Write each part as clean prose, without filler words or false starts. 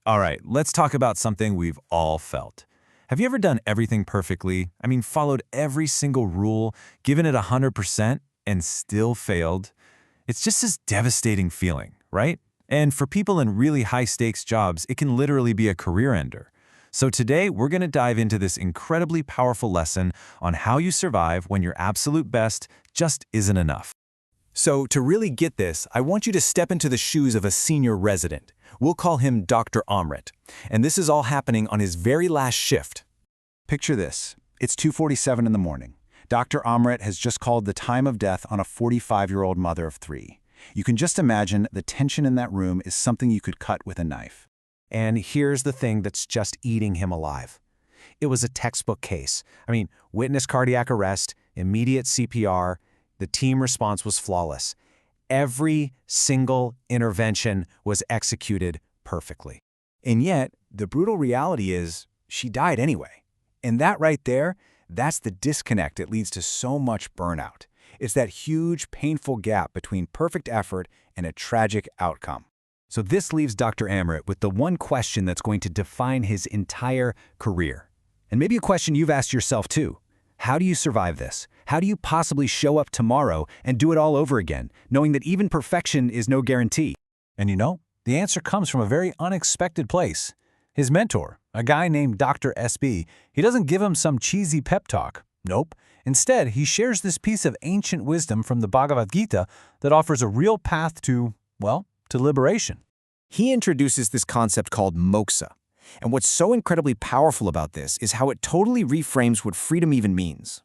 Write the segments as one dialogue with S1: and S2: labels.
S1: All right, let's talk about something we've all felt. Have you ever done everything perfectly? Followed every single rule, given it 100%, and still failed? It's just this devastating feeling, right? And for people in really high-stakes jobs, it can literally be a career ender. So today, we're going to dive into this incredibly powerful lesson on how you survive when your absolute best just isn't enough. So to really get this, I want you to step into the shoes of a senior resident. We'll call him Dr. Amrit. And this is all happening on his very last shift.
S2: Picture this. It's 2:47 in the morning. Dr. Amrit has just called the time of death on a 45-year-old mother of 3. You can just imagine the tension in that room is something you could cut with a knife.
S1: And here's the thing that's just eating him alive. It was a textbook case. Witness cardiac arrest, immediate CPR, the team response was flawless. Every single intervention was executed perfectly.
S2: And yet, the brutal reality is she died anyway. And that right there, that's the disconnect that leads to so much burnout. It's that huge, painful gap between perfect effort and a tragic outcome.
S1: So this leaves Dr. Amrit with the one question that's going to define his entire career. And maybe a question you've asked yourself too. How do you survive this? How do you possibly show up tomorrow and do it all over again, knowing that even perfection is no guarantee? And the answer comes from a very unexpected place. His mentor, a guy named Dr. SB, he doesn't give him some cheesy pep talk. Nope. Instead, he shares this piece of ancient wisdom from the Bhagavad Gita that offers a real path to liberation.
S3: He introduces this concept called moksa. And what's so incredibly powerful about this is how it totally reframes what freedom even means.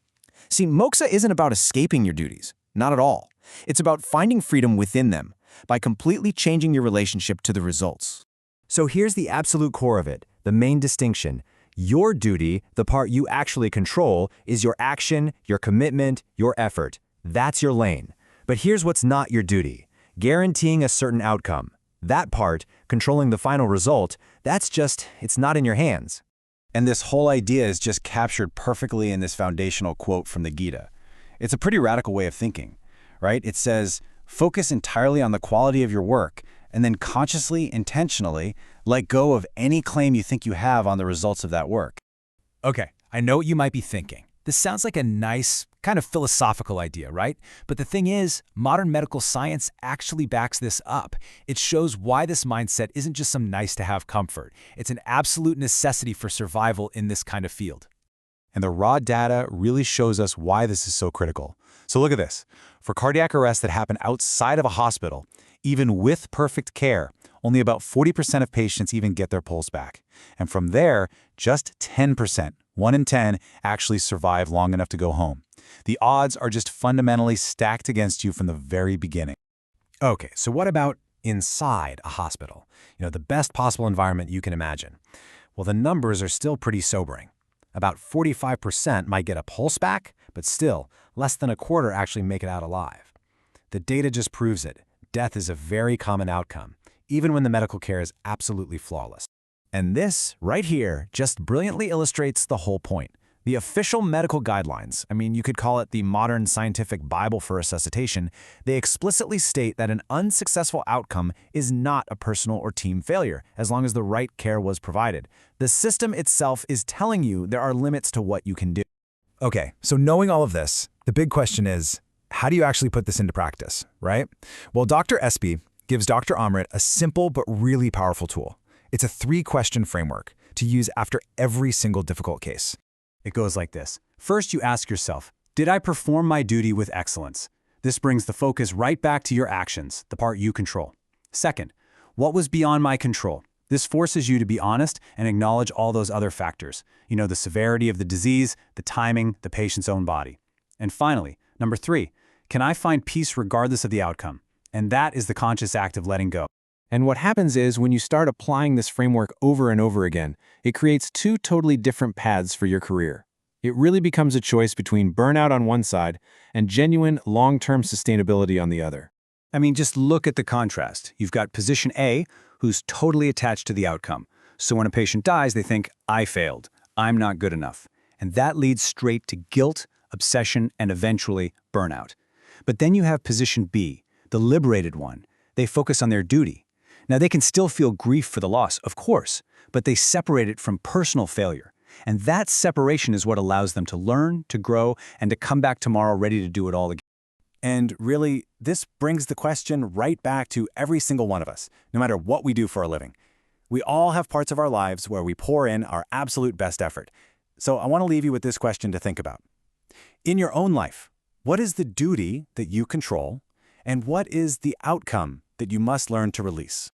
S3: See, moksa isn't about escaping your duties. Not at all. It's about finding freedom within them by completely changing your relationship to the results.
S4: So here's the absolute core of it, the main distinction. Your duty, the part you actually control, is your action, your commitment, your effort. That's your lane. But here's what's not your duty. Guaranteeing a certain outcome. That part, controlling the final result, it's not in your hands.
S2: And this whole idea is just captured perfectly in this foundational quote from the Gita. It's a pretty radical way of thinking, right? It says, focus entirely on the quality of your work, and then consciously, intentionally, let go of any claim you think you have on the results of that work.
S1: Okay, I know what you might be thinking. This sounds like a nice, kind of philosophical idea, right? But the thing is, modern medical science actually backs this up. It shows why this mindset isn't just some nice-to-have comfort. It's an absolute necessity for survival in this kind of field.
S2: And the raw data really shows us why this is so critical. So look at this. For cardiac arrests that happen outside of a hospital, even with perfect care, only about 40% of patients even get their pulse back. And from there, just 10%, 1 in 10, actually survive long enough to go home. The odds are just fundamentally stacked against you from the very beginning.
S1: Okay, so what about inside a hospital? The best possible environment you can imagine. Well, the numbers are still pretty sobering. About 45% might get a pulse back, but still, less than a quarter actually make it out alive. The data just proves it. Death is a very common outcome, even when the medical care is absolutely flawless. And this, right here, just brilliantly illustrates the whole point. The official medical guidelines, you could call it the modern scientific Bible for resuscitation, they explicitly state that an unsuccessful outcome is not a personal or team failure, as long as the right care was provided. The system itself is telling you there are limits to what you can do. Okay, so knowing all of this, the big question is, how do you actually put this into practice, right? Well, Dr. SB gives Dr. Amrit a simple but really powerful tool. It's a 3-question framework to use after every single difficult case. It goes like this. First, you ask yourself, did I perform my duty with excellence? This brings the focus right back to your actions, the part you control. Second, what was beyond my control? This forces you to be honest and acknowledge all those other factors. The severity of the disease, the timing, the patient's own body. And finally, number 3, can I find peace regardless of the outcome? And that is the conscious act of letting go. And what happens is when you start applying this framework over and over again, it creates 2 totally different paths for your career. It really becomes a choice between burnout on one side and genuine long-term sustainability on the other. Just look at the contrast. You've got position A, who's totally attached to the outcome. So when a patient dies, they think, I failed. I'm not good enough. And that leads straight to guilt, obsession, and eventually burnout. But then you have position B, the liberated one. They focus on their duty.
S2: Now, they can still feel grief for the loss, of course, but they separate it from personal failure. And that separation is what allows them to learn, to grow, and to come back tomorrow ready to do it all again.
S1: And really, this brings the question right back to every single one of us, no matter what we do for a living. We all have parts of our lives where we pour in our absolute best effort. So I want to leave you with this question to think about. In your own life, what is the duty that you control, and what is the outcome that you must learn to release?